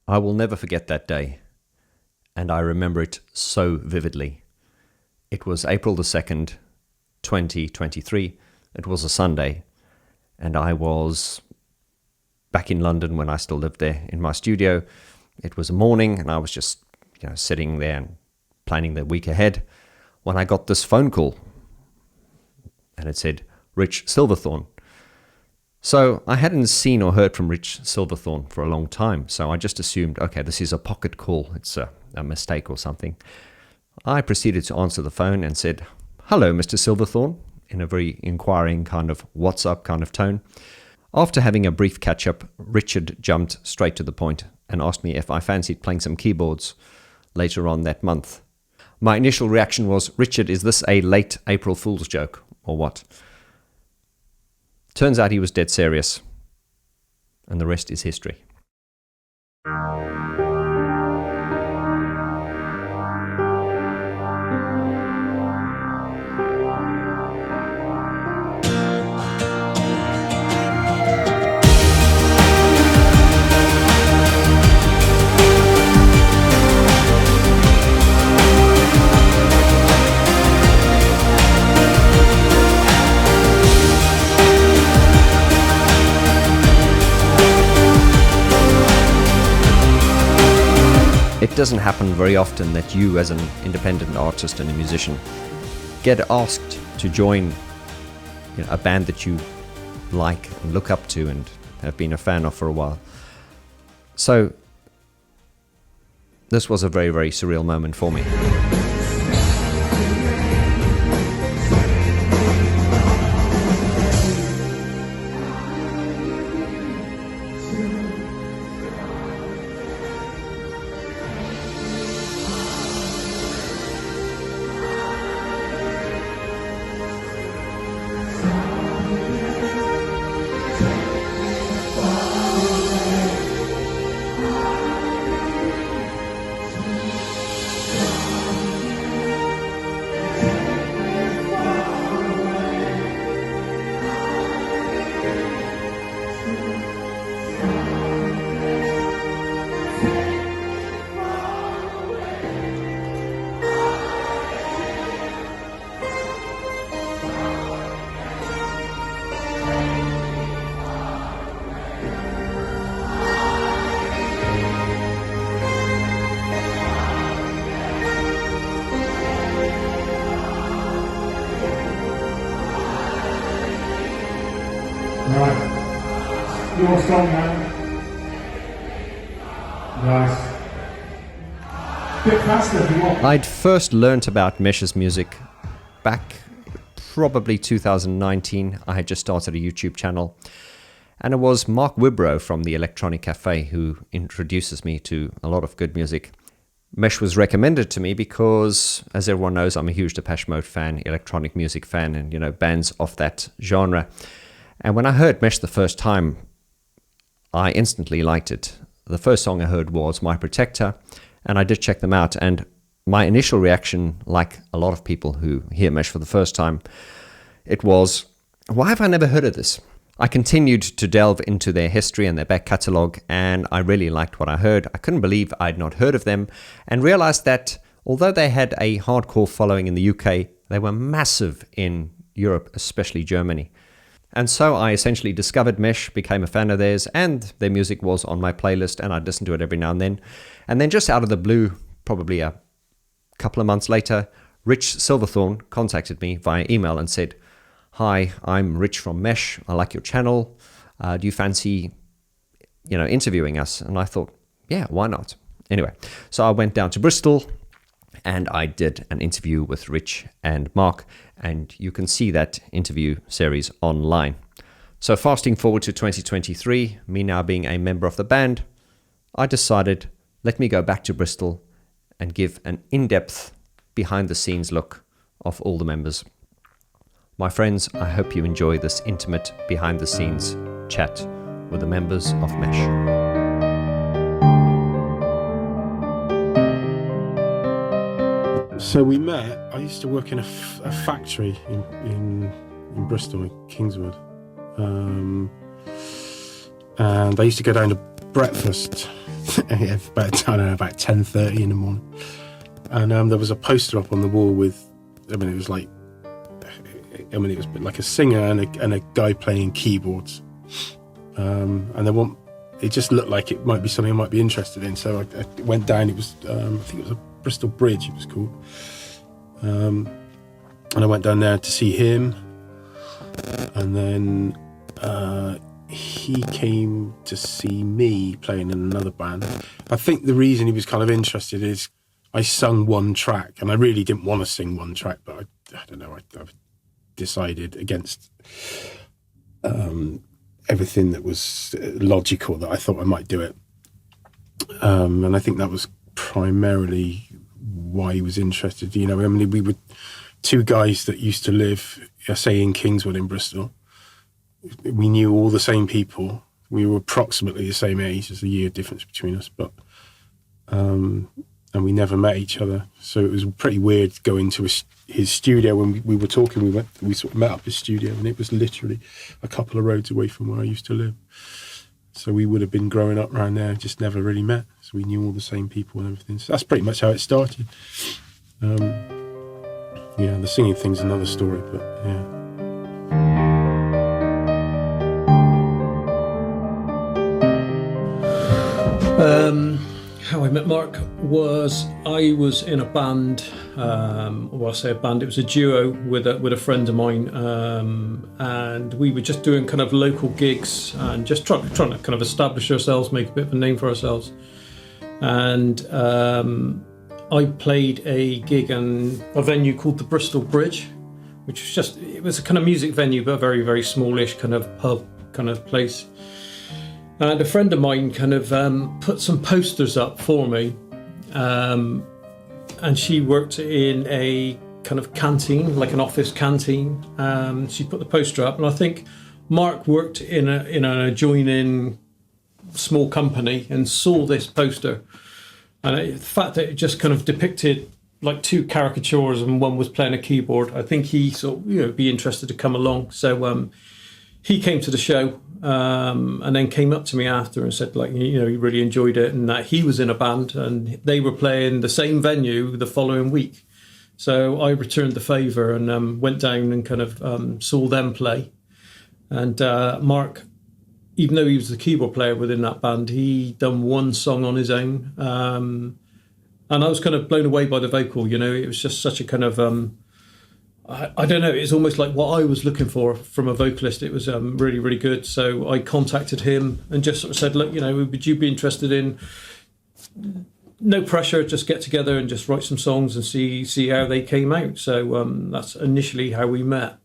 I will never forget that day, and I remember it so vividly. It was April the 2nd, 2023. It was a Sunday, and I was back in London when I still lived there in my studio. It was a morning, and I was just sitting there and planning the week ahead when I got this phone call, and it said, Rich Silverthorne. So I hadn't seen or heard from Rich Silverthorne for a long time, so I just assumed, okay, this is a pocket call. It's a mistake or something. I proceeded to answer the phone and said, hello, Mr. Silverthorne, in a very inquiring kind of what's up kind of tone. After having a brief catch-up, Richard jumped straight to the point and asked me if I fancied playing some keyboards later on that month. My initial reaction was, Richard, is this a late April Fool's joke or what? Turns out he was dead serious, and the rest is history. It doesn't happen very often that you, as an independent artist and a musician, get asked to join a band that you like and look up to and have been a fan of for a while. So this was a very, very surreal moment for me. Right. Your song now. Nice. Bit faster if you want. I'd first learnt about Mesh's music back probably 2019. I had just started a YouTube channel, and it was Mark Wibrow from the Electronic Cafe who introduces me to a lot of good music. Mesh was recommended to me because, as everyone knows, I'm a huge Depeche Mode fan, electronic music fan, and bands of that genre. And when I heard Mesh the first time, I instantly liked it. The first song I heard was My Protector, and I did check them out. And my initial reaction, like a lot of people who hear Mesh for the first time, it was, why have I never heard of this? I continued to delve into their history and their back catalogue, and I really liked what I heard. I couldn't believe I'd not heard of them, and realized that although they had a hardcore following in the UK, they were massive in Europe, especially Germany. And so I essentially discovered Mesh, became a fan of theirs, and their music was on my playlist, and I'd listen to it every now and then. And then just out of the blue, probably a couple of months later, Rich Silverthorne contacted me via email and said, "Hi, I'm Rich from Mesh. I like your channel. Do you fancy, interviewing us?" And I thought, yeah, why not? Anyway, so I went down to Bristol and I did an interview with Rich and Mark, and you can see that interview series online. So fasting forward to 2023, me now being a member of the band, I decided, let me go back to Bristol and give an in-depth, behind-the-scenes look of all the members. My friends, I hope you enjoy this intimate behind-the-scenes chat with the members of Mesh. So we met. I used to work in a factory in Bristol, in Kingswood, and I used to go down to breakfast about, I don't know, about 10:30 in the morning. And there was a poster up on the wall with, it was like a singer and a guy playing keyboards. And it just looked like it might be something I might be interested in. So I went down. It was, I think it was a Bristol Bridge, it was called. And I went down there to see him. And then he came to see me playing in another band. I think the reason he was kind of interested is I sung one track, and I really didn't want to sing one track, but I don't know, I decided against everything that was logical that I thought I might do it. And I think that was primarily why he was interested. You know, I mean, we were two guys that used to live, say, in Kingswood in Bristol. We knew all the same people. We were approximately the same age. There's a year difference between us, but and we never met each other. So it was pretty weird going to his studio. When we were talking, we sort of met up his studio, and it was literally a couple of roads away from where I used to live. So we would have been growing up around there, just never really met. So we knew all the same people and everything. So that's pretty much how it started. Yeah, the singing thing's another story, but yeah. How I met Mark was I was in a band. Well, I say a band. It was a duo with a friend of mine, and we were just doing kind of local gigs and just trying to kind of establish ourselves, make a bit of a name for ourselves. And I played a gig in a venue called the Bristol Bridge, which was a kind of music venue, but a very, very smallish kind of pub kind of place. And a friend of mine kind of put some posters up for me, and she worked in a kind of canteen, like an office canteen. She put the poster up, and I think Mark worked in an adjoining small company and saw this poster. And the fact that it just kind of depicted like two caricatures and one was playing a keyboard, I think he sort of, be interested to come along. So he came to the show. And then came up to me after and said, like, he really enjoyed it, and that he was in a band and they were playing the same venue the following week. So I returned the favour and went down and kind of saw them play. And Mark, even though he was the keyboard player within that band, he done one song on his own. And I was kind of blown away by the vocal. It was just such a kind of I don't know, it's almost like what I was looking for from a vocalist. It was really, really good. So I contacted him and just sort of said, look, would you be interested in, no pressure, just get together and just write some songs and see how they came out. So that's initially how we met.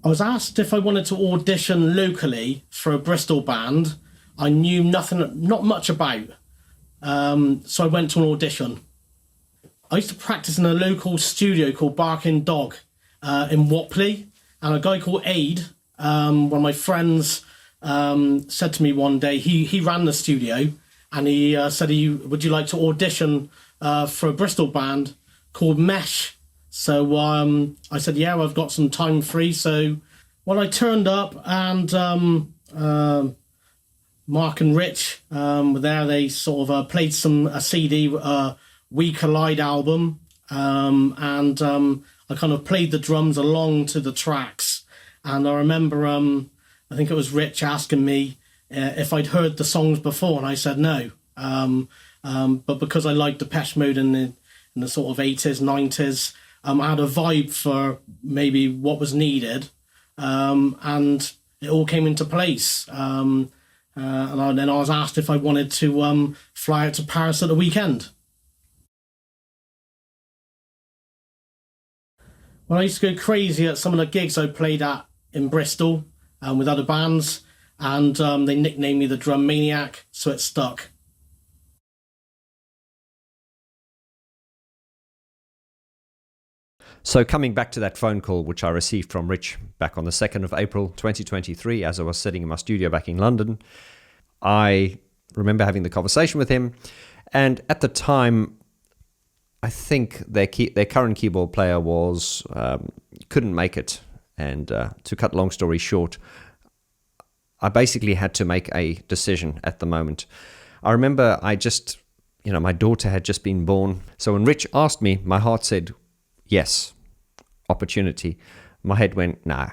I was asked if I wanted to audition locally for a Bristol band I knew not much about. So I went to an audition. I used to practice in a local studio called Barking Dog in Wapley, and a guy called Aid, one of my friends, said to me one day, he ran the studio, and he said, would you like to audition for a Bristol band called Mesh? So I said, yeah, I've got some time free. So I turned up, and Mark and Rich were there. They sort of played a CD, We Collide album, and I kind of played the drums along to the tracks. And I remember, I think it was Rich asking me if I'd heard the songs before, and I said no. But because I liked Depeche Mode in the sort of 80s, 90s, I had a vibe for maybe what was needed, and it all came into place. And then I was asked if I wanted to fly out to Paris at the weekend. Well, I used to go crazy at some of the gigs I played at in Bristol with other bands, and they nicknamed me the Drum Maniac, so it stuck. So coming back to that phone call, which I received from Rich back on the 2nd of April 2023, as I was sitting in my studio back in London, I remember having the conversation with him. And at the time, I think their current keyboard player couldn't make it. And to cut long story short, I basically had to make a decision at the moment. I remember my daughter had just been born. So when Rich asked me, my heart said, yes, opportunity. My head went, nah,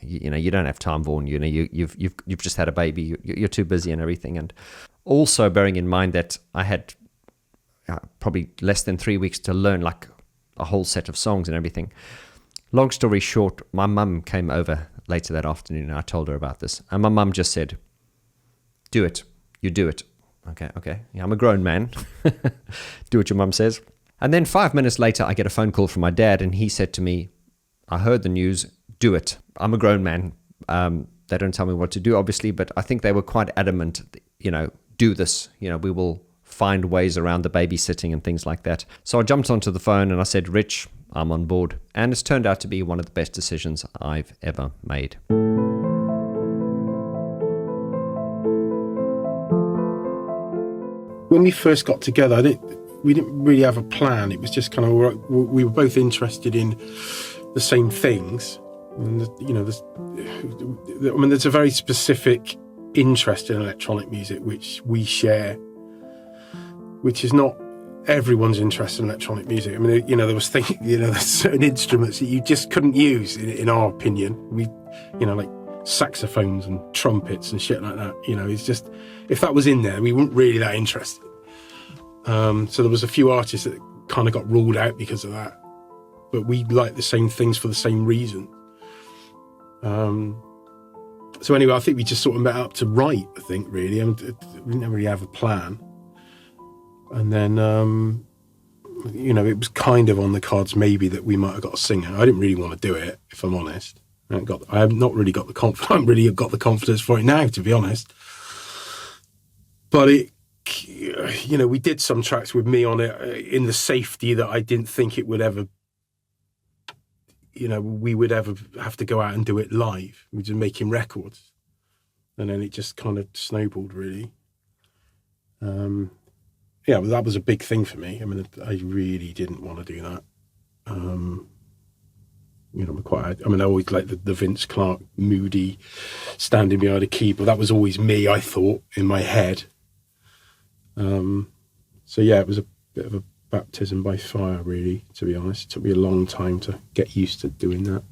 you don't have time, Vaughn. You've just had a baby. You're too busy and everything. And also bearing in mind that I had probably less than 3 weeks to learn like a whole set of songs and everything. Long story short, my mum came over later that afternoon and I told her about this. And my mum just said, do it. You do it. Okay. Yeah, I'm a grown man. Do what your mum says. And then 5 minutes later, I get a phone call from my dad and he said to me, I heard the news, do it. I'm a grown man. They don't tell me what to do, obviously, but I think they were quite adamant, do this. We will find ways around the babysitting and things like that. So I jumped onto the phone and I said, Rich, I'm on board. And it's turned out to be one of the best decisions I've ever made. When we first got together, we didn't really have a plan. It was just kind of, we were both interested in the same things. And, there's a very specific interest in electronic music which we share, which is not everyone's interest in electronic music. I mean, there was things, there's certain instruments that you just couldn't use, in our opinion. We, like saxophones and trumpets and shit like that. It's just, if that was in there, we weren't really that interested. So there was a few artists that kind of got ruled out because of that. But we like the same things for the same reason. So anyway, I think we just sort of met up to write, I think, really. We didn't really have a plan. And then, it was kind of on the cards maybe that we might have got a singer. I didn't really want to do it, if I'm honest. I have not really got the confidence. I haven't really got the confidence for it now, to be honest. But we did some tracks with me on it in the safety that I didn't think it would ever, we would ever have to go out and do it live. We were just making records. And then it just kind of snowballed, really. Well, that was a big thing for me. I mean, I really didn't want to do that. I always liked the Vince Clarke, moody, standing behind a keyboard. That was always me, I thought, in my head. It was a bit of a baptism by fire, really, to be honest. It took me a long time to get used to doing that.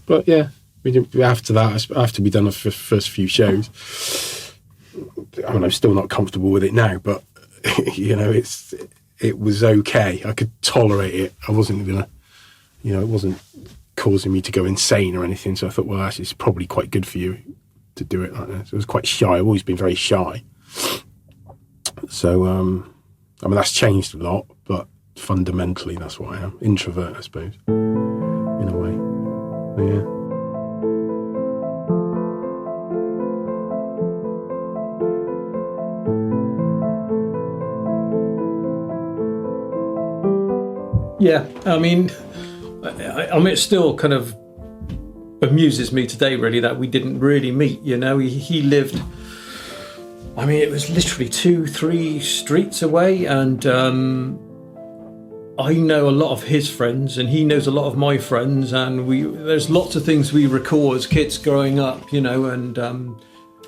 But yeah, after we done the first few shows, I'm still not comfortable with it now, but it was okay. I could tolerate it. I wasn't gonna, it wasn't causing me to go insane or anything. So I thought, well, actually, it's probably quite good for you to do it like that. So I was quite shy. I've always been very shy. So, that's changed a lot, but fundamentally, that's what I am. Introvert, I suppose, in a way. But yeah. Yeah, it still kind of amuses me today, really, that we didn't really meet. He lived, it was literally 2-3 streets away, and I know a lot of his friends, and he knows a lot of my friends, and there's lots of things we recall as kids growing up, and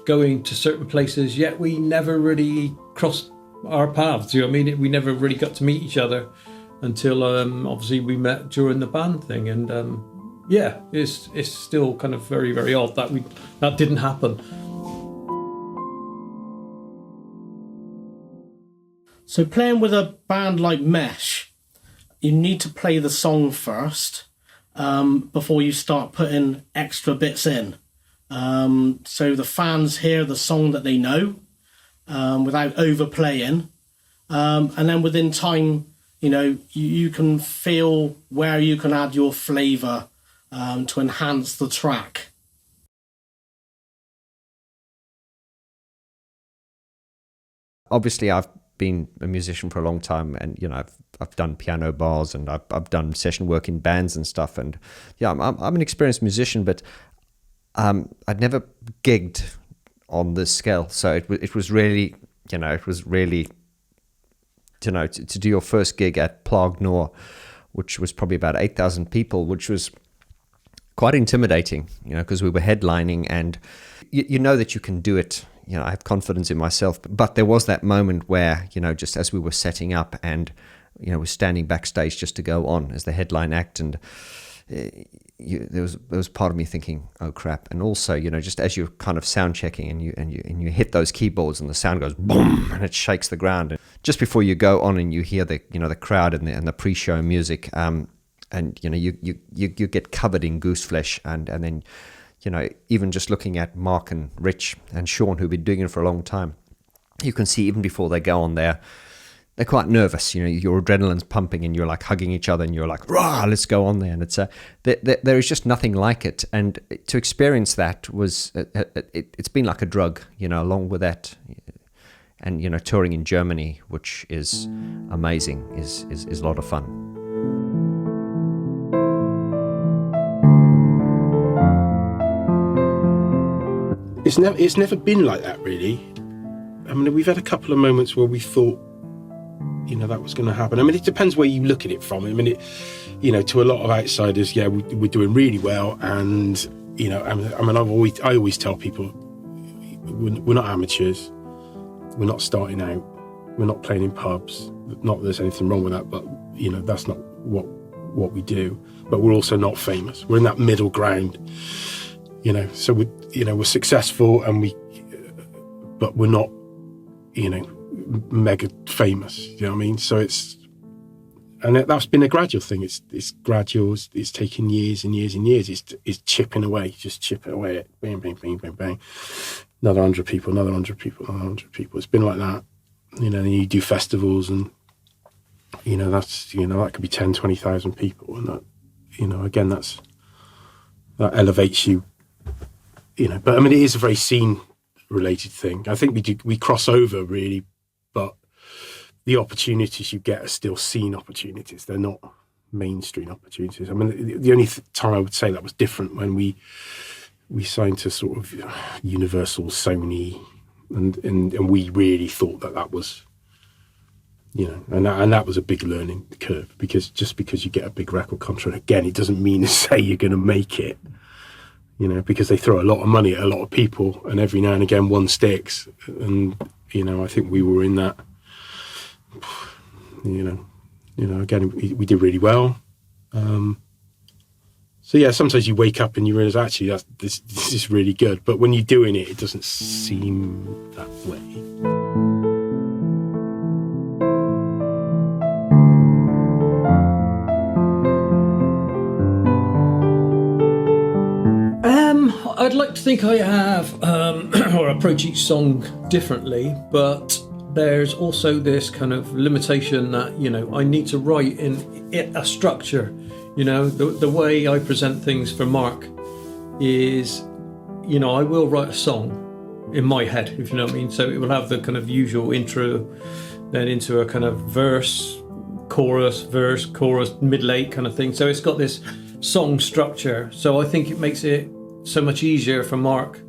going to certain places, yet we never really crossed our paths. We never really got to meet each other until obviously we met during the band thing, and it's still kind of very, very odd that didn't happen. So playing with a band like Mesh, you need to play the song first before you start putting extra bits in, so the fans hear the song that they know without overplaying, and then within time, you can feel where you can add your flavour to enhance the track. Obviously, I've been a musician for a long time, and I've done piano bars, and I've done session work in bands and stuff, and I'm an experienced musician, but I'd never gigged on this scale, so it was really to do your first gig at Plague Noir, which was probably about 8,000 people, which was quite intimidating, because we were headlining, and you know that you can do it. I have confidence in myself, but there was that moment where, just as we were setting up and, we're standing backstage just to go on as the headline act, and there was part of me thinking, oh crap. And also, just as you're kind of sound checking and you hit those keyboards and the sound goes boom and it shakes the ground, and just before you go on and you hear the the crowd and the pre-show music, and you get covered in goose flesh, and then even just looking at Mark and Rich and Sean, who've been doing it for a long time, you can see even before they go on there, they're quite nervous. Your adrenaline's pumping and you're like hugging each other and you're like, rah, let's go on there. And it's there is just nothing like it. And to experience that was, it's been like a drug, along with that. And, touring in Germany, which is amazing, is a lot of fun. It's never been like that, really. I mean, we've had a couple of moments where we thought, that was going to happen. I mean, it depends where you look at it from. I mean, to a lot of outsiders, yeah, we're doing really well. And, I always tell people, we're not amateurs. We're not starting out. We're not playing in pubs. Not that there's anything wrong with that, but, that's not what we do. But we're also not famous. We're in that middle ground, so we're successful, but we're not, mega famous, you know what I mean? So that's been a gradual thing. It's gradual. It's taken years and years and years. It's chipping away, just chipping away at bang, bang, bang, bang, bang. Another 100 people, another 100 people, another 100 people. It's been like that, and you do festivals and, that could be 10, 20,000 people. And that, again, that elevates you, but I mean, it is a very scene related thing. I think we cross over really, but the opportunities you get are still scene opportunities. They're not mainstream opportunities. I mean, the only time I would say that was different when we signed to sort of Universal, Sony, and we really thought that was, and that was a big learning curve, because just because you get a big record contract, again, it doesn't mean to say you're going to make it. Because they throw a lot of money at a lot of people, and every now and again one sticks. And, I think we were in that, again, we did really well. So yeah, sometimes you wake up and you realize, actually, this is really good. But when you're doing it, it doesn't seem that way. I'd like to think I have, or approach each song differently, but there's also this kind of limitation that, I need to write in a structure. The way I present things for Mark is, I will write a song in my head, if you know what I mean. So it will have the kind of usual intro, then into a kind of verse, chorus, middle eight kind of thing. So it's got this song structure. So I think it makes it so much easier for Mark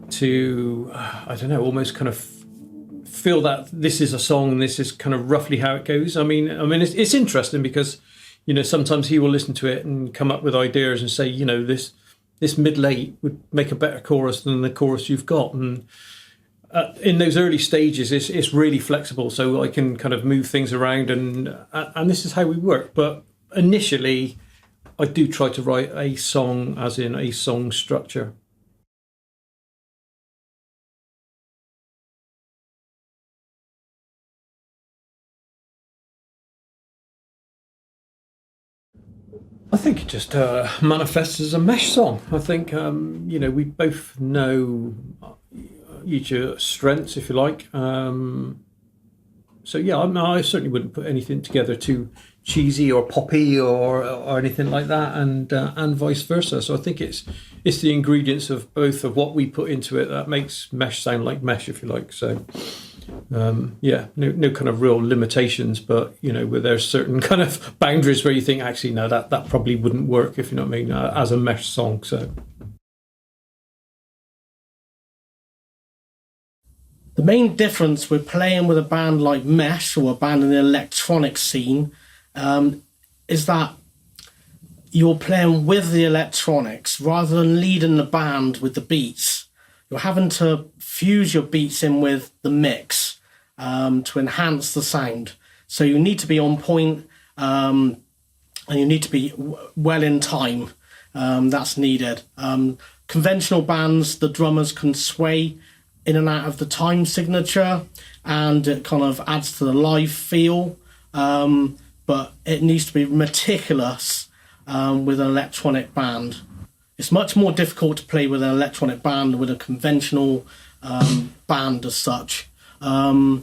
to, almost kind of feel that this is a song and this is kind of roughly how it goes. I mean, it's interesting because, sometimes he will listen to it and come up with ideas and say, this middle eight would make a better chorus than the chorus you've got. And in those early stages, it's really flexible, so I can kind of move things around, and this is how we work. But initially, I do try to write a song as in a song structure. I think it just manifests as a mesh song. I think, we both know each other's strengths, if you like. So yeah, I certainly wouldn't put anything together too cheesy or poppy or anything like that, and vice versa. So I think it's the ingredients of both of what we put into it that makes mesh sound like mesh, if you like. So no kind of real limitations, but where there's certain kind of boundaries where you think, actually no, that probably wouldn't work, if you know what I mean, as a mesh song. So the main difference with playing with a band like Mesh or a band in the electronic scene is that you're playing with the electronics rather than leading the band with the beats. You're having to fuse your beats in with the mix to enhance the sound. So you need to be on point, and you need to be well in time. That's needed. Conventional bands, the drummers can sway in and out of the time signature, and it kind of adds to the live feel. But it needs to be meticulous with an electronic band. It's much more difficult to play with an electronic band with a conventional band as such. The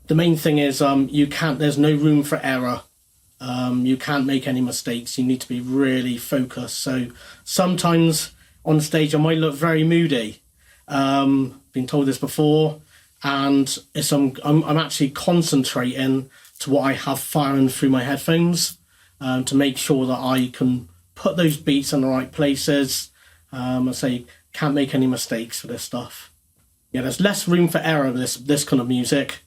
main thing is there's no room for error. You can't make any mistakes. You need to be really focused. So sometimes on stage I might look very moody. Been told this before, and I'm actually concentrating to what I have firing through my headphones to make sure that I can put those beats in the right places. I say can't make any mistakes for this stuff. Yeah, there's less room for error with this kind of music.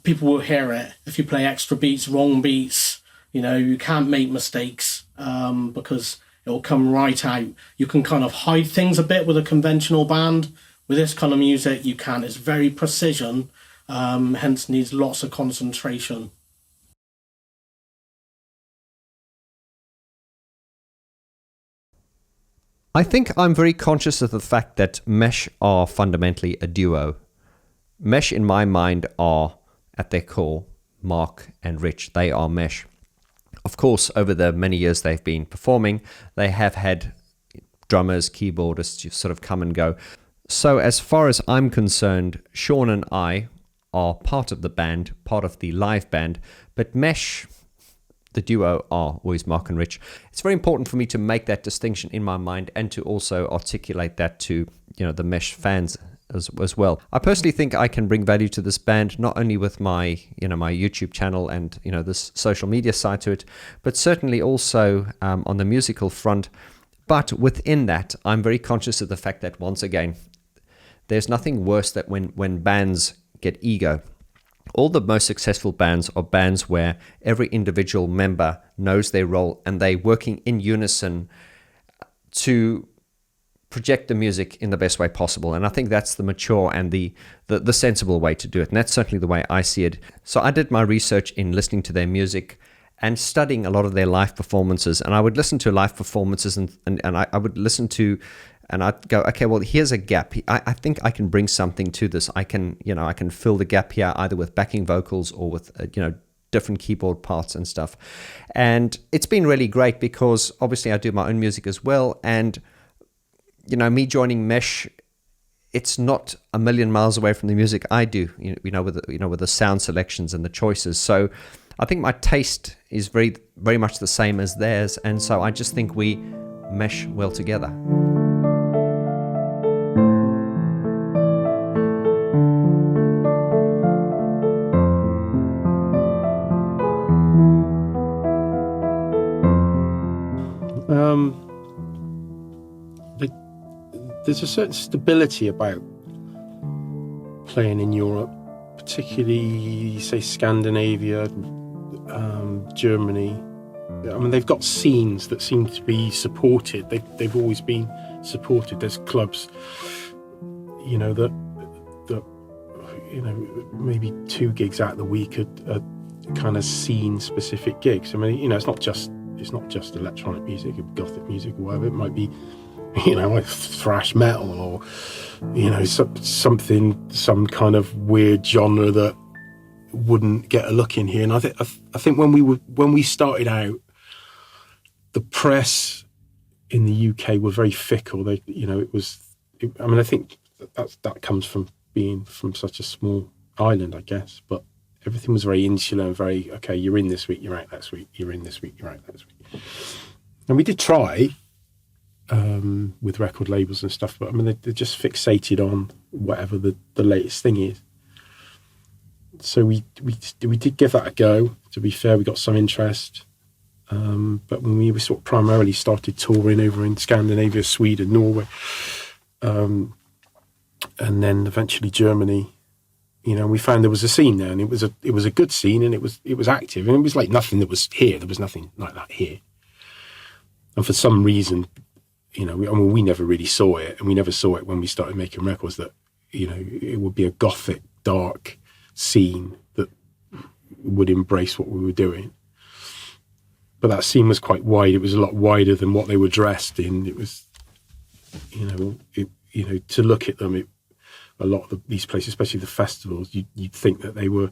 People will hear it if you play extra beats, wrong beats. You can't make mistakes because it will come right out. You can kind of hide things a bit with a conventional band. With this kind of music, you can. It's very precision, hence needs lots of concentration. I think I'm very conscious of the fact that Mesh are fundamentally a duo. Mesh, in my mind, are at their core Mark and Rich. They are Mesh. Of course, over the many years they've been performing, they have had drummers, keyboardists sort of come and go. So as far as I'm concerned, Sean and I are part of the band, part of the live band, but Mesh, the duo, are always Mark and Rich. It's very important for me to make that distinction in my mind and to also articulate that to the Mesh fans as well. I personally think I can bring value to this band, not only with my my YouTube channel and this social media side to it, but certainly also on the musical front. But within that, I'm very conscious of the fact that, once again, there's nothing worse than when bands get ego. All the most successful bands are bands where every individual member knows their role and they're working in unison to project the music in the best way possible. And I think that's the mature and the sensible way to do it. And that's certainly the way I see it. So I did my research in listening to their music and studying a lot of their live performances. And I would listen to live performances and I would listen to, and I'd go, okay, well, here's a gap. I think I can bring something to this. I can fill the gap here either with backing vocals or with, different keyboard parts and stuff. And it's been really great because obviously I do my own music as well. And me joining Mesh, it's not a million miles away from the music I do, with the sound selections and the choices. So I think my taste is very, very much the same as theirs. And so I just think we mesh well together. There's a certain stability about playing in Europe, particularly, say, Scandinavia, Germany. I mean, they've got scenes that seem to be supported. They've always been supported. There's clubs, that maybe 2 gigs out of the week are kind of scene-specific gigs. I mean, it's not just electronic music, or gothic music, or whatever. It might be, like thrash metal or, some kind of weird genre that wouldn't get a look in here. And I think when we started out, the press in the UK were very fickle. I think that comes from being from such a small island, I guess. But everything was very insular and very, okay, you're in this week, you're out next week, you're in this week, you're out next week. And we did try with record labels and stuff, but I mean, they're just fixated on whatever the latest thing is. So we did give that a go. To be fair, we got some interest. But when we sort of primarily started touring over in Scandinavia, Sweden, Norway, and then eventually Germany, You know, we found there was a scene there, and it was a good scene, and it was active, and it was like nothing that was here. There was nothing like that here. And for some reason, you know, we never really saw it, and we never saw it when we started making records, that, you know, it would be a gothic, dark scene that would embrace what we were doing. But that scene was quite wide. It was a lot wider than what they were dressed in. It was, you know, to look at them, a lot of these places, especially the festivals, you'd think that they were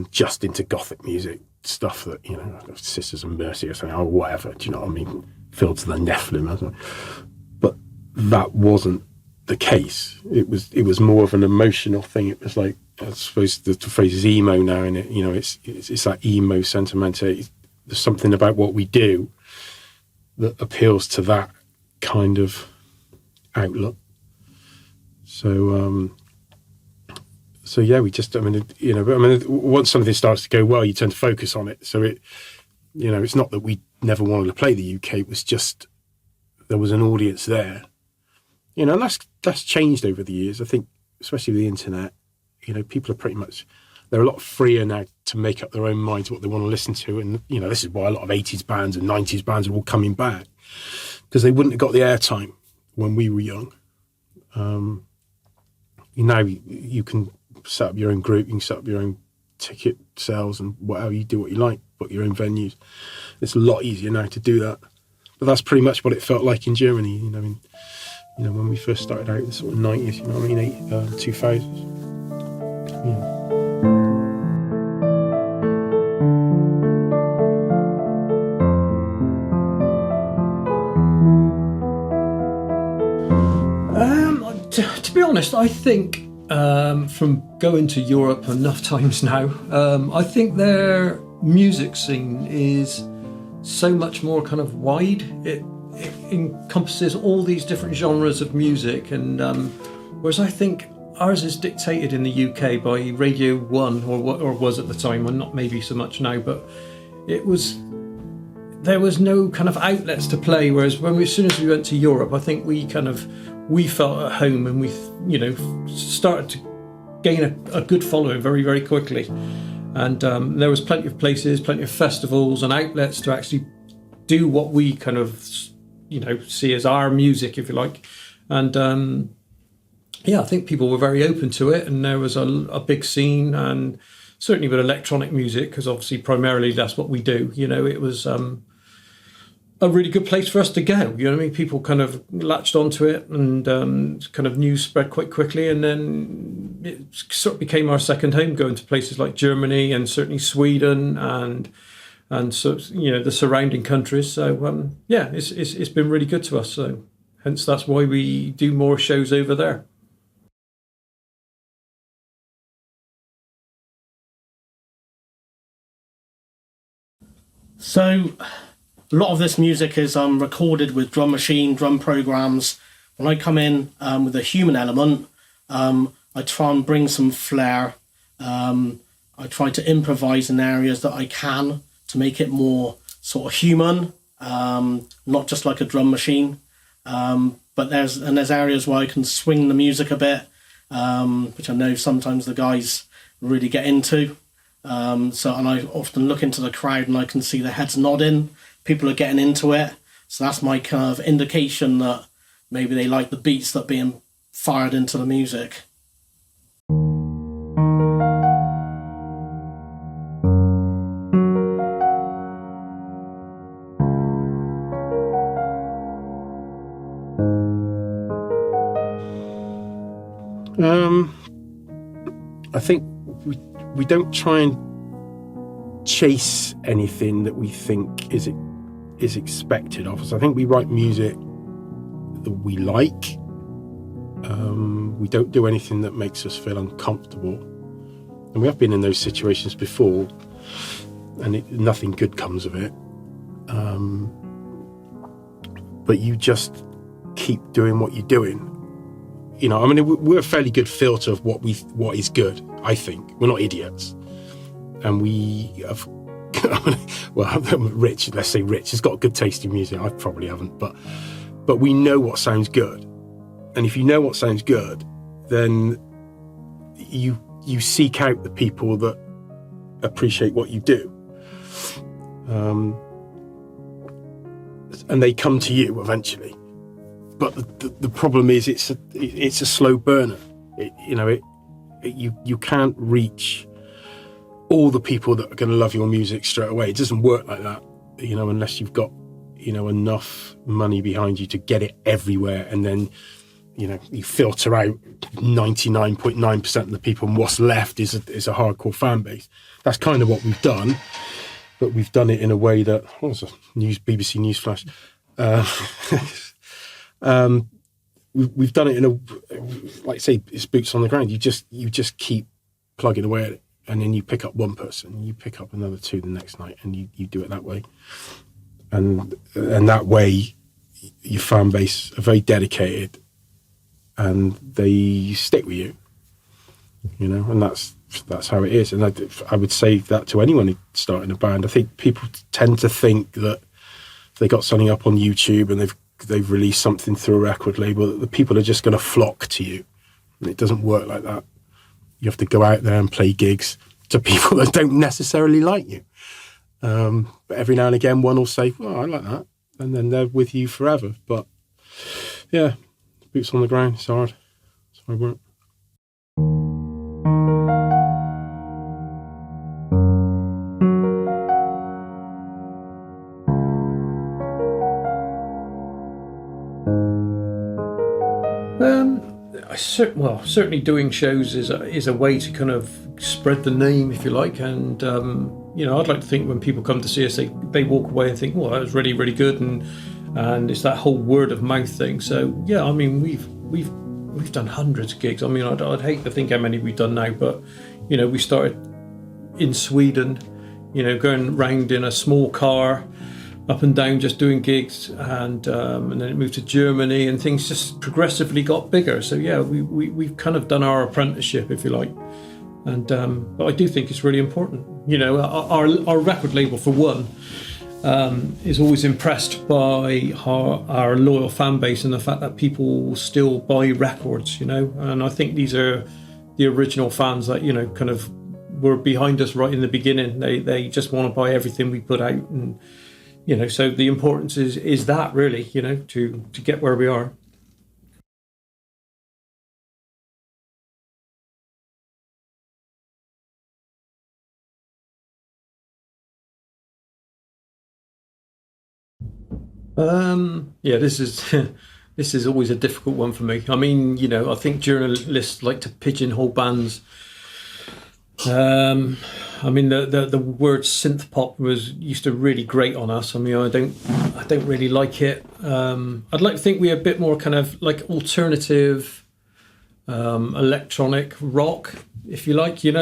just into gothic music, stuff that, you know, Sisters of Mercy or something, or whatever, do you know what I mean? Filled to the Nephilim or something. But that wasn't the case. It was more of an emotional thing. It was like, I suppose the phrase is emo now, and it, you know, it's that emo sentimental. There's something about what we do that appeals to that kind of outlook. So yeah, we just, I mean, you know, once something starts to go well, you tend to focus on it. So it, you know, it's not that we never wanted to play the UK. It was just, there was an audience there, you know, and that's changed over the years. I think, especially with the internet, you know, people are pretty much, they're a lot freer now to make up their own minds what they want to listen to. And, you know, this is why a lot of 80s bands and 90s bands are all coming back, because they wouldn't have got the airtime when we were young. Now you can set up your own group, you can set up your own ticket sales and whatever, you do what you like, book your own venues. It's a lot easier now to do that. But that's pretty much what it felt like in Germany, you know, when we first started out in the sort of 90s, you know what I mean, 2000s. Yeah. To be honest, I think from going to Europe enough times now, I think their music scene is so much more kind of wide. It encompasses all these different genres of music, and whereas I think ours is dictated in the UK by Radio 1, or was at the time, and not maybe so much now, but there was no kind of outlets to play, whereas as soon as we went to Europe, I think we felt at home, and we, you know, started to gain a good following very, very quickly. And there was plenty of places, plenty of festivals and outlets to actually do what we kind of, you know, see as our music, if you like. And yeah, I think people were very open to it, and there was a big scene, and certainly with electronic music, because obviously primarily that's what we do. You know, it was a really good place for us to go. You know what I mean? People kind of latched onto it, and kind of news spread quite quickly, and then it sort of became our second home, going to places like Germany and certainly Sweden and so, you know, the surrounding countries. So yeah, it's been really good to us. So hence that's why we do more shows over there. So a lot of this music is recorded with drum machine, drum programs. When I come in with a human element, I try and bring some flair. I try to improvise in areas that I can to make it more sort of human, not just like a drum machine. But there's areas where I can swing the music a bit, which I know sometimes the guys really get into. And I often look into the crowd and I can see the heads nodding. People are getting into it. So that's my kind of indication that maybe they like the beats that are being fired into the music. I think we don't try and chase anything that we think is expected of us. I think we write music that we like. We don't do anything that makes us feel uncomfortable. And we have been in those situations before, and nothing good comes of it. But you just keep doing what you're doing. You know, I mean, we're a fairly good filter of what is good, I think. We're not idiots. And we have, well, Rich, let's say Rich has got good taste in music. I probably haven't, but we know what sounds good. And if you know what sounds good, then you seek out the people that appreciate what you do, and they come to you eventually. But the problem is it's a slow burner. You can't reach all the people that are going to love your music straight away. It doesn't work like that, unless you've got enough money behind you to get it everywhere, and then you filter out 99.9% of the people, and what's left is a hardcore fan base. That's kind of what we've done, but we've done it in a way that BBC news flash. We've done it in a, like I say, it's boots on the ground. You just keep plugging away at it, and then you pick up one person, and you pick up another two the next night, and you do it that way, and that way your fan base are very dedicated, and they stick with you, and that's how it is. And I would say that to anyone who's starting a band. I think people tend to think that they got something up on YouTube and they've released something through a record label, that the people are just going to flock to you. And it doesn't work like that. You have to go out there and play gigs to people that don't necessarily like you. But every now and again, one will say, well, I like that. And then they're with you forever. But yeah, boots on the ground, it's hard. It's hard work. Certainly doing shows is a way to kind of spread the name, if you like, and I'd like to think when people come to see us, they walk away and think, well, that was really, really good, and it's that whole word of mouth thing. So yeah, I mean, we've done hundreds of gigs. I mean, I'd hate to think how many we've done now, but we started in Sweden, going round in a small car up and down, just doing gigs, and then it moved to Germany, and things just progressively got bigger. So yeah, we've kind of done our apprenticeship, if you like, and but I do think it's really important. Our record label, for one, is always impressed by our loyal fan base and the fact that people still buy records, and I think these are the original fans that kind of were behind us right in the beginning. They just want to buy everything we put out, and so the importance is that really, to get where we are. This is always a difficult one for me. I mean, I think journalists like to pigeonhole bands. I mean, the word synth pop used to really grate on us. I mean, I don't really like it. I'd like to think we're a bit more kind of like alternative, electronic rock, if you like. It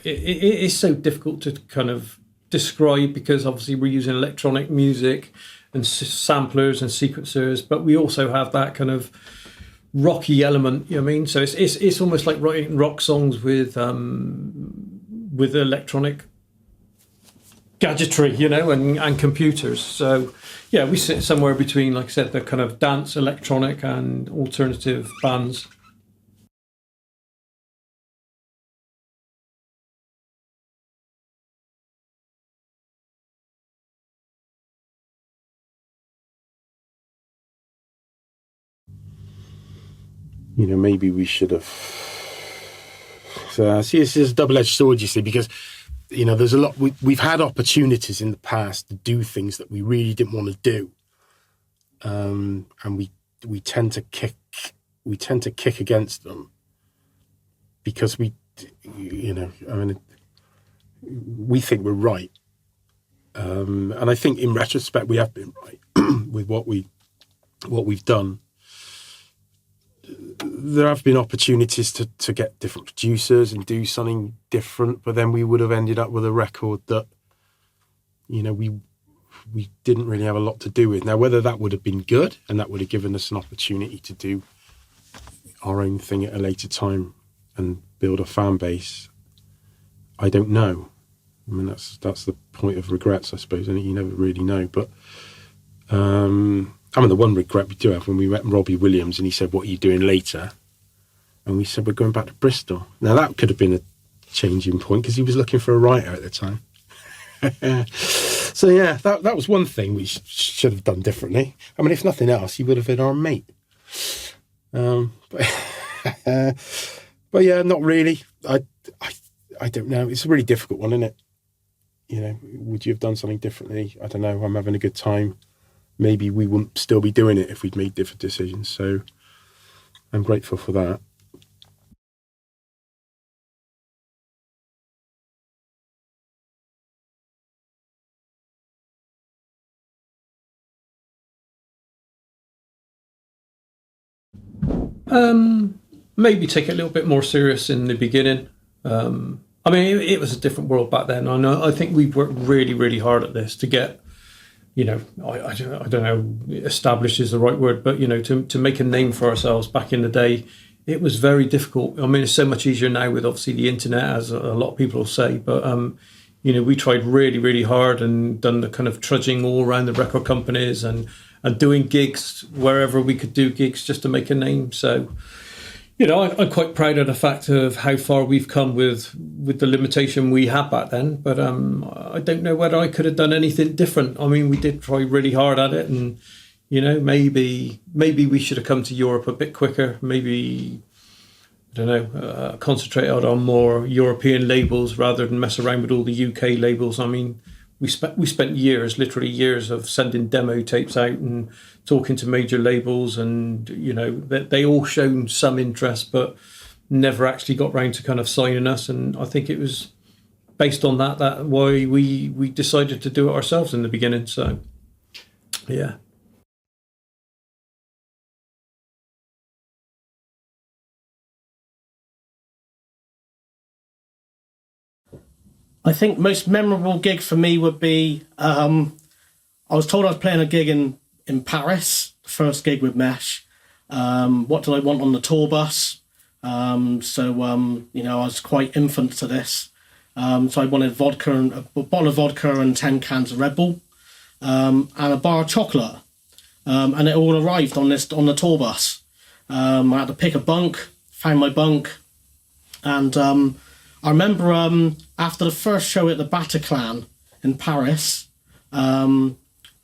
is so difficult to kind of describe, because obviously we're using electronic music and samplers and sequencers, but we also have that kind of rocky element. You know what I mean? So it's almost like writing rock songs with electronic gadgetry, and computers. So yeah, we sit somewhere between, like I said, the kind of dance, electronic, and alternative bands. Maybe we should have. So see, this is a double-edged sword, you see, because there's a lot. We've had opportunities in the past to do things that we really didn't want to do, and we tend to kick against them because we think we're right, and I think in retrospect we have been right with what we've done. There have been opportunities to get different producers and do something different, but then we would have ended up with a record that, we didn't really have a lot to do with. Now, whether that would have been good and that would have given us an opportunity to do our own thing at a later time and build a fan base, I don't know. I mean, that's the point of regrets, I suppose, and you never really know. But the one regret we do have, when we met Robbie Williams and he said, "What are you doing later?" And we said, we're going back to Bristol. Now, that could have been a changing point because he was looking for a writer at the time. So, yeah, that was one thing we should have done differently. I mean, if nothing else, he would have been our mate. But, but yeah, not really. I don't know. It's a really difficult one, isn't it? You know, would you have done something differently? I don't know. I'm having a good time. Maybe we wouldn't still be doing it if we'd made different decisions. So I'm grateful for that. Maybe take it a little bit more serious in the beginning. I mean, it was a different world back then. I think we worked really, really hard at this to get, you know, I don't know, established is the right word, but, you know, to make a name for ourselves back in the day, it was very difficult. I mean, it's so much easier now with obviously the internet, as a lot of people will say, but, you know, we tried really, really hard and done the kind of trudging all around the record companies and doing gigs wherever we could do gigs just to make a name. So, you know, I'm quite proud of the fact of how far we've come with the limitation we had back then. But I don't know whether I could have done anything different. I mean, we did try really hard at it, and you know, maybe we should have come to Europe a bit quicker. Maybe, I don't know, concentrate on more European labels rather than mess around with all the UK labels. I mean, we spent years, literally years, of sending demo tapes out and talking to major labels, and you know, they all shown some interest, but never actually got round to kind of signing us. And I think it was based on that why we decided to do it ourselves in the beginning. So, yeah. I think most memorable gig for me would be, I was told I was playing a gig in Paris, first gig with Mesh. What did I want on the tour bus? So you know, I was quite infant to this. So I wanted a bottle of vodka and 10 cans of Red Bull, and a bar of chocolate. And it all arrived on the tour bus. I had to pick a bunk, found my bunk, and I remember after the first show at the Bataclan in Paris, the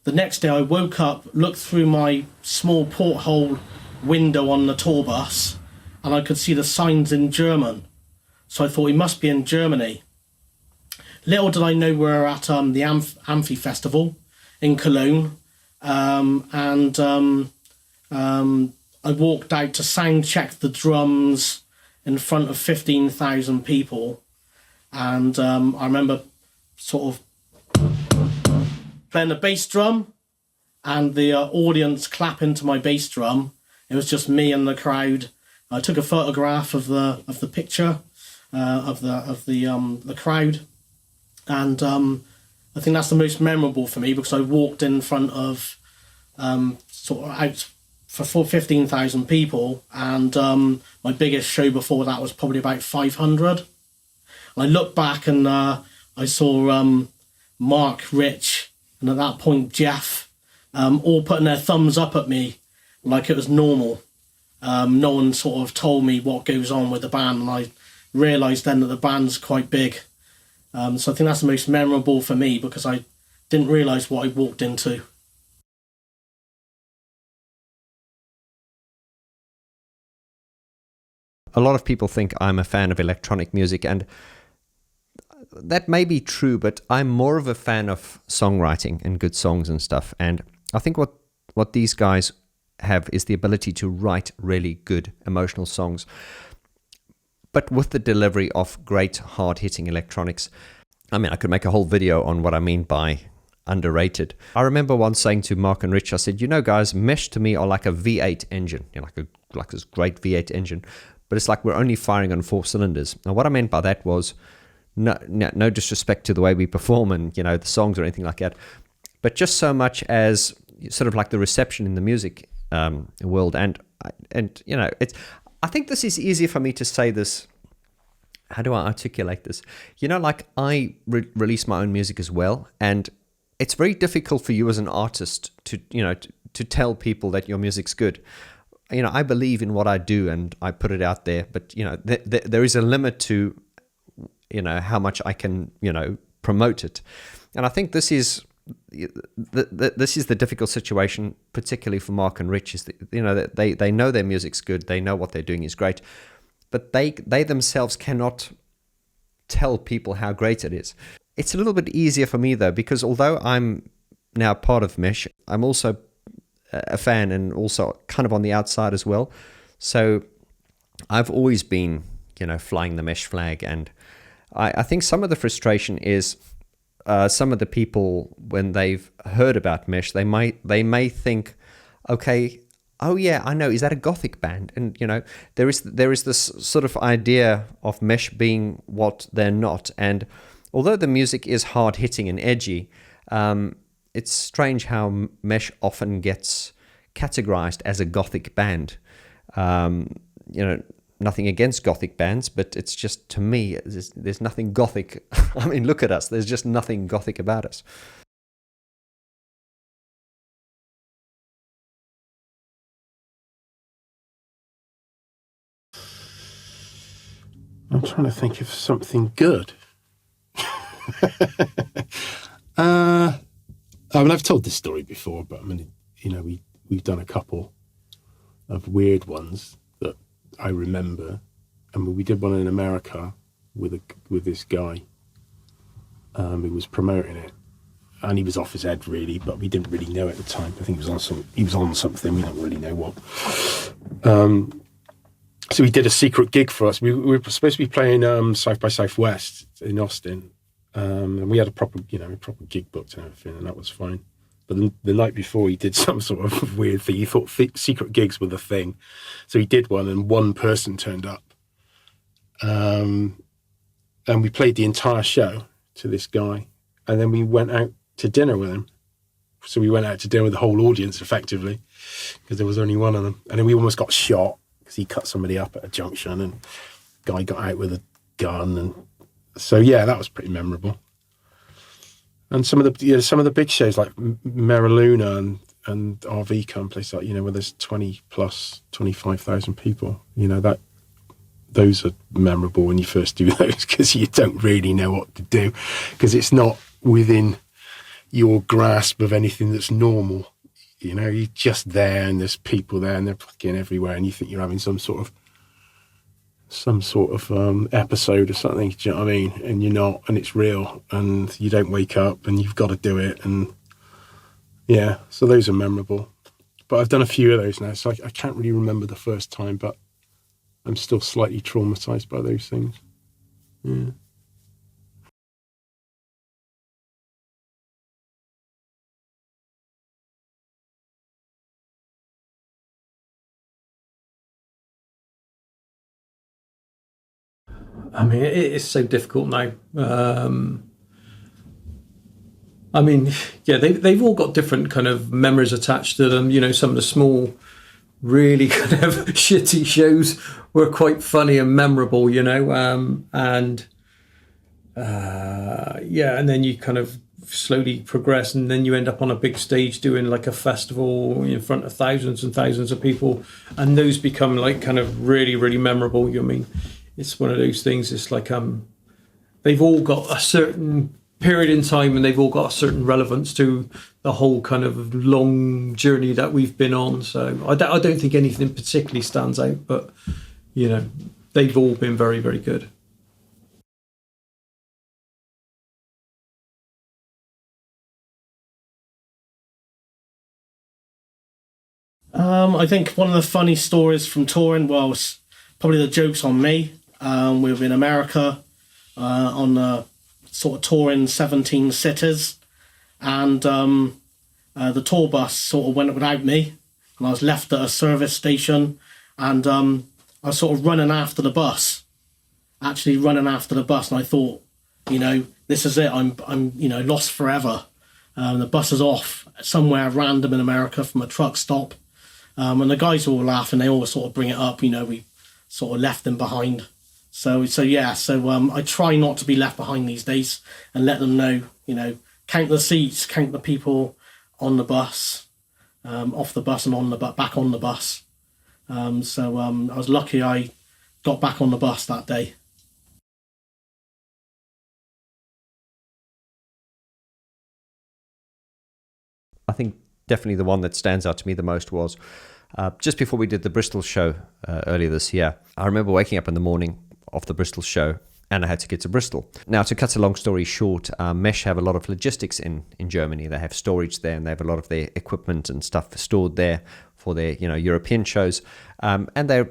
next day I woke up, looked through my small porthole window on the tour bus, and I could see the signs in German. So I thought we must be in Germany. Little did I know we were at the Amphi Festival in Cologne, and I walked out to sound check the drums in front of 15,000 people, and I remember sort of playing the bass drum and the audience clapping to my bass drum. It was just me and the crowd. I took a photograph of the picture of the crowd, and I think that's the most memorable for me, because I walked in front of sort of out for 15,000 people, and my biggest show before that was probably about 500. And I looked back and I saw Mark, Rich, and at that point Jeff, all putting their thumbs up at me like it was normal. No one sort of told me what goes on with the band, and I realised then that the band's quite big. So I think that's the most memorable for me, because I didn't realise what I walked into. A lot of people think I'm a fan of electronic music, and that may be true, but I'm more of a fan of songwriting and good songs and stuff. And I think what these guys have is the ability to write really good emotional songs, but with the delivery of great hard-hitting electronics. I mean, I could make a whole video on what I mean by underrated. I remember once saying to Mark and Rich, I said, you know, guys, Mesh to me are like a V8 engine, you know, like this great V8 engine, but it's like we're only firing on 4 cylinders. Now, what I meant by that was no disrespect to the way we perform and, you know, the songs or anything like that, but just so much as sort of like the reception in the music world. And you know, I think this is easier for me to say this. How do I articulate this? You know, like I release my own music as well, and it's very difficult for you as an artist to, you know, to tell people that your music's good. I believe in what I do and I put it out there, but there is a limit to how much I can promote it. And I think this is the difficult situation, particularly for Mark and Rich, is that they know their music's good, they know what they're doing is great, but they themselves cannot tell people how great it is. It's a little bit easier for me though, because although I'm now part of Mesh, I'm also a fan and also kind of on the outside as well. So I've always been, flying the Mesh flag. And I think some of the frustration is some of the people, when they've heard about Mesh, they may think, okay, oh yeah, I know, is that a gothic band? And there is this sort of idea of Mesh being what they're not. And although the music is hard hitting and edgy, it's strange how Mesh often gets categorized as a gothic band. Nothing against gothic bands, but it's just, to me, there's nothing gothic. I mean, look at us. There's just nothing gothic about us. I'm trying to think of something good. I mean, I've told this story before, but I mean, we've done a couple of weird ones that I remember. And we did one in America with this guy who was promoting it, and he was off his head really, but we didn't really know at the time. I think he was on something. We don't really know what. So he did a secret gig for us. We were supposed to be playing South by Southwest in Austin, and we had a proper gig booked and everything, and that was fine. But the night before, he did some sort of weird thing. He thought secret gigs were the thing, so he did one, and one person turned up, and we played the entire show to this guy, and then we went out to dinner with him. So we went out to dinner with the whole audience, effectively, because there was only one of them, and then we almost got shot because he cut somebody up at a junction, and the guy got out with a gun, and so yeah, that was pretty memorable. And some of the big shows like Mariluna and RV Con, place like where there's 25,000 people, those are memorable when you first do those, because you don't really know what to do, because it's not within your grasp of anything that's normal. You're just there, and there's people there, and they're fucking everywhere, and you think you're having some sort of episode or something. Do you know what I mean? And you're not, and it's real, and you don't wake up, and you've got to do it, and yeah. So those are memorable. But I've done a few of those now, so I can't really remember the first time, but I'm still slightly traumatized by those things. Yeah. I mean, it is so difficult now. I mean, yeah, they've all got different kind of memories attached to them. Some of the small, really kind of shitty shows were quite funny and memorable, and then you kind of slowly progress, and then you end up on a big stage doing like a festival in front of thousands and thousands of people, and those become like kind of really, really memorable. I mean, it's one of those things. It's like they've all got a certain period in time, and they've all got a certain relevance to the whole kind of long journey that we've been on. So I don't think anything particularly stands out, but they've all been very, very good. I think one of the funny stories from touring, well, it's probably the joke's on me. We were in America on a sort of tour in 17 cities, and the tour bus sort of went without me, and I was left at a service station, and I was sort of running after the bus, and I thought, this is it, I'm lost forever. The bus is off somewhere random in America from a truck stop, and the guys were all laughing. They always sort of bring it up, we sort of left them behind. So I try not to be left behind these days, and let them know, count the seats, count the people on the bus, off the bus and back on the bus. So I was lucky I got back on the bus that day. I think definitely the one that stands out to me the most was just before we did the Bristol show earlier this year. I remember waking up in the morning of the Bristol show and I had to get to Bristol. Now, to cut a long story short, Mesh have a lot of logistics in Germany. They have storage there and they have a lot of their equipment and stuff stored there for their European shows. And they're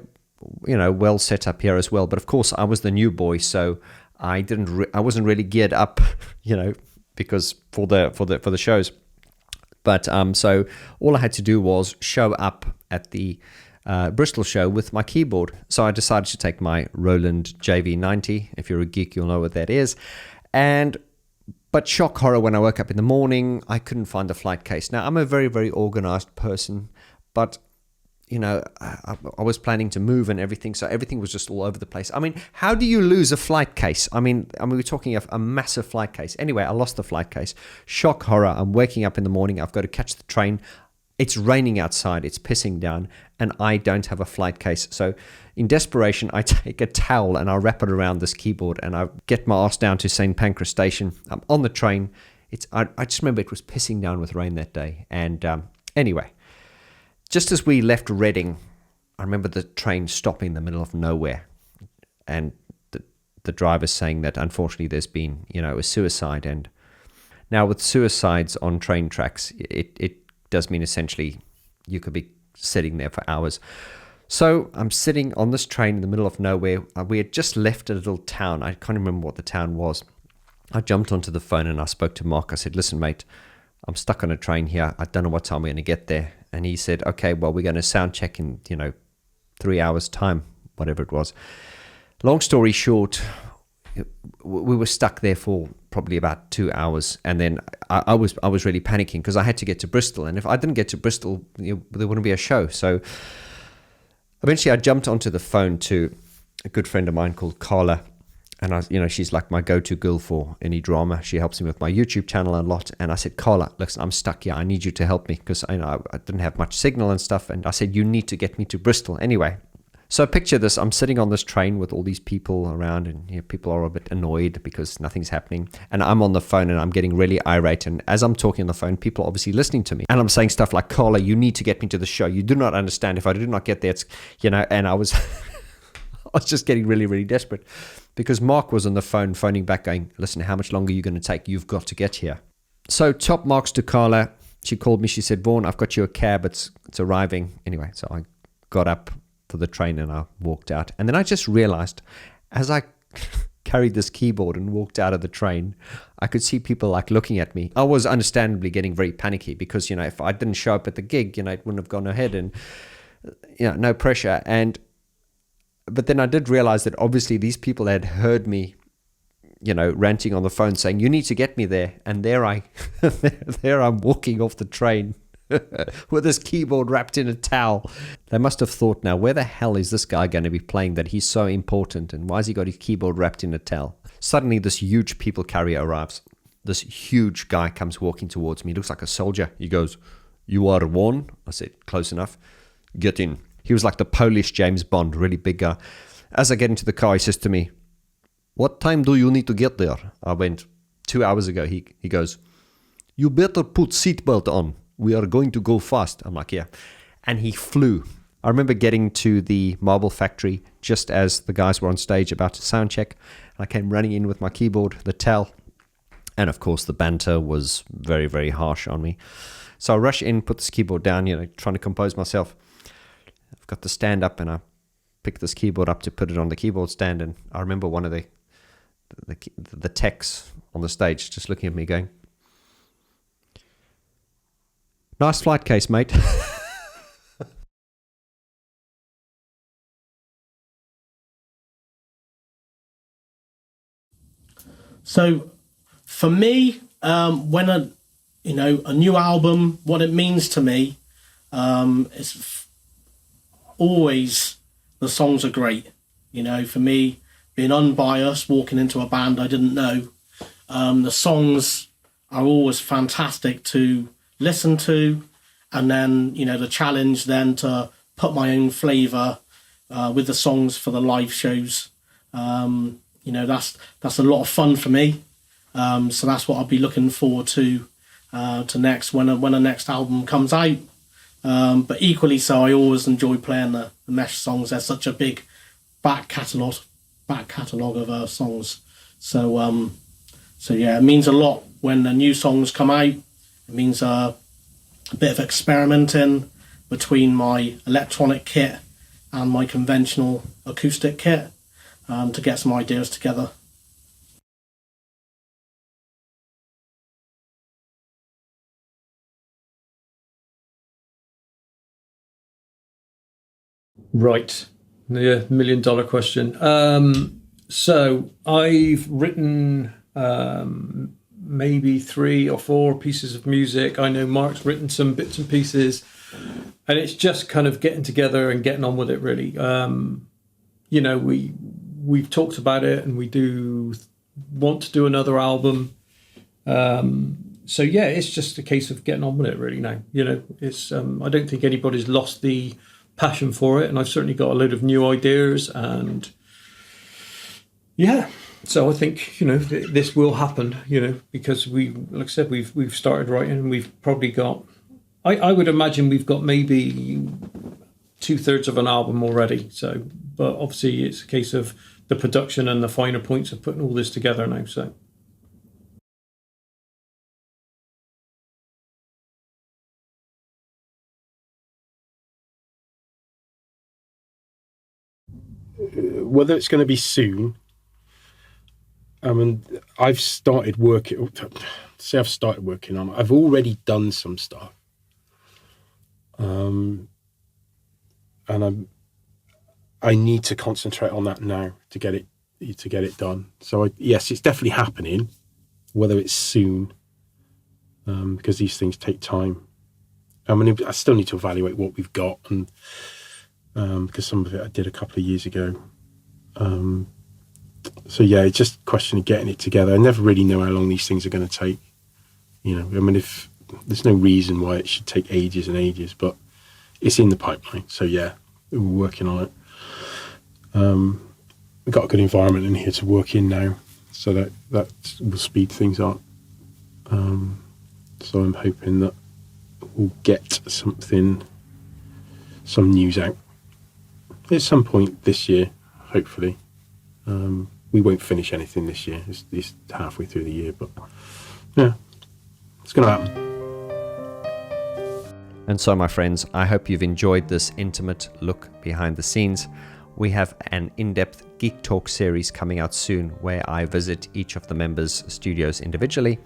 well set up here as well. But of course, I was the new boy, so I wasn't really geared up, because for the shows. But so all I had to do was show up at the Bristol show with my keyboard. So I decided to take my Roland JV90. If you're a geek, you'll know what that is. But shock horror, when I woke up in the morning, I couldn't find the flight case. Now, I'm a very, very organized person, but I was planning to move and everything, so everything was just all over the place. I mean, how do you lose a flight case? I mean, we're talking of a massive flight case. Anyway, I lost the flight case. Shock horror. I'm waking up in the morning. I've got to catch the train. It's raining outside. It's pissing down, and I don't have a flight case. So in desperation, I take a towel and I wrap it around this keyboard, and I get my ass down to St. Pancras station. I'm on the train. I just remember it was pissing down with rain that day. And anyway, just as we left Reading, I remember the train stopping in the middle of nowhere, and the driver saying that unfortunately there's been, a suicide. And now with suicides on train tracks, it does mean essentially you could be sitting there for hours. So I'm sitting on this train in the middle of nowhere. We had just left a little town. I can't remember what the town was. I jumped onto the phone and I spoke to Mark. I said, "Listen, mate, I'm stuck on a train here. I don't know what time we're going to get there." And he said, "Okay, well, we're going to sound check in, 3 hours time," whatever it was. Long story short, we were stuck there for probably about 2 hours. And then I was really panicking because I had to get to Bristol. And if I didn't get to Bristol, there wouldn't be a show. So eventually I jumped onto the phone to a good friend of mine called Carla. And she's like my go-to girl for any drama. She helps me with my YouTube channel a lot. And I said, "Carla, listen, I'm stuck here. I need you to help me," because I didn't have much signal and stuff. And I said, "You need to get me to Bristol." Anyway, so picture this. I'm sitting on this train with all these people around, and people are a bit annoyed because nothing's happening. And I'm on the phone and I'm getting really irate. And as I'm talking on the phone, people are obviously listening to me. And I'm saying stuff like, "Carla, you need to get me to the show. You do not understand. If I do not get there, it's, and I was... I was just getting really, really desperate because Mark was on the phone phoning back going, "Listen, how much longer are you going to take? You've got to get here." So top marks to Carla. She called me. She said, "Vaughn, I've got you a cab. It's arriving." Anyway, so I got up for the train and I walked out. And then I just realized as I carried this keyboard and walked out of the train, I could see people like looking at me. I was understandably getting very panicky because, if I didn't show up at the gig, it wouldn't have gone ahead, and, no pressure. But then I did realize that obviously these people had heard me, ranting on the phone saying, "You need to get me there." And there I'm walking off the train with this keyboard wrapped in a towel. They must have thought, now, where the hell is this guy going to be playing that he's so important? And why has he got his keyboard wrapped in a towel? Suddenly this huge people carrier arrives. This huge guy comes walking towards me. He looks like a soldier. He goes, "You are Vaughn?" I said, "Close enough. Get in." He was like the Polish James Bond, really big guy. As I get into the car, he says to me, "What time do you need to get there?" I went, 2 hours ago. He goes, "You better put seatbelt on. We are going to go fast." I'm like, "Yeah." And he flew. I remember getting to the Marble Factory just as the guys were on stage about to sound check. I came running in with my keyboard, the towel. And of course, the banter was very, very harsh on me. So I rush in, put this keyboard down, trying to compose myself. I've got the stand up and I pick this keyboard up to put it on the keyboard stand. And I remember one of the techs on the stage just looking at me going, "Nice flight case, mate." So for me, when a new album, what it means to me is always the songs are great. For me, being unbiased, walking into a band I didn't know, the songs are always fantastic to listen to, and then the challenge then to put my own flavour with the songs for the live shows. That's a lot of fun for me. So that's what I'll be looking forward to next when a next album comes out. But equally so, I always enjoy playing the Mesh songs. They're such a big back catalogue of songs. So yeah, it means a lot when the new songs come out. It means a bit of experimenting between my electronic kit and my conventional acoustic kit to get some ideas together. Right. Yeah, $1 million question. So I've written maybe 3 or 4 pieces of music. I know Mark's written some bits and pieces, and it's just kind of getting together and getting on with it, really. We've talked about it, and we do want to do another album. So yeah, it's just a case of getting on with it, really. Now, it's I don't think anybody's lost the passion for it, and I've certainly got a load of new ideas, and yeah, so I think this will happen, because like I said, we've started writing, and we've probably got, I would imagine we've got maybe 2/3 of an album already. So, but obviously it's a case of the production and the finer points of putting all this together now. So. Whether it's going to be soon, I've started working on it. I've already done some stuff. And I need to concentrate on that now to get it done. So yes, it's definitely happening, whether it's soon, because these things take time. I still need to evaluate what we've got, and because some of it I did a couple of years ago. So yeah, it's just a question of getting it together. I never really know how long these things are going to take. If there's no reason why it should take ages and ages, but it's in the pipeline. So yeah, we're working on it. We've got a good environment in here to work in now, so that will speed things up. So I'm hoping that we'll get some news out at some point this year, hopefully. We won't finish anything this year. It's halfway through the year, but yeah, it's going to happen. And so, my friends, I hope you've enjoyed this intimate look behind the scenes. We have an in-depth Geek Talk series coming out soon where I visit each of the members' studios individually,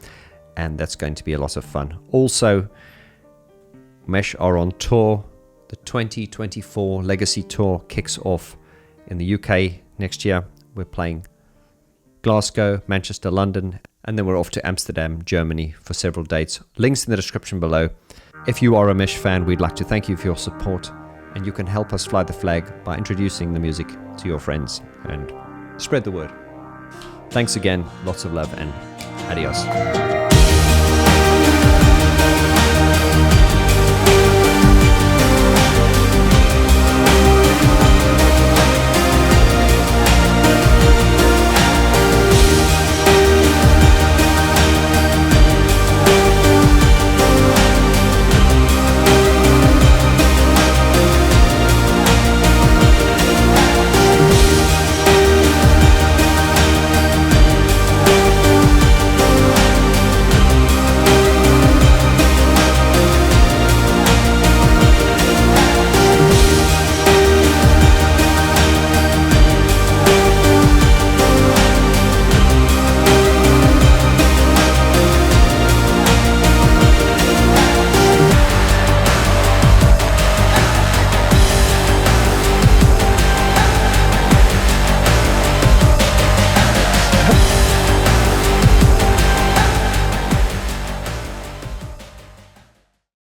and that's going to be a lot of fun. Also, Mesh are on tour. The 2024 Legacy Tour kicks off in the UK next year. We're playing Glasgow, Manchester, London, and then we're off to Amsterdam, Germany for several dates. Links in the description below. If you are a Mesh fan, we'd like to thank you for your support, and you can help us fly the flag by introducing the music to your friends and spread the word. Thanks again, lots of love, and adios.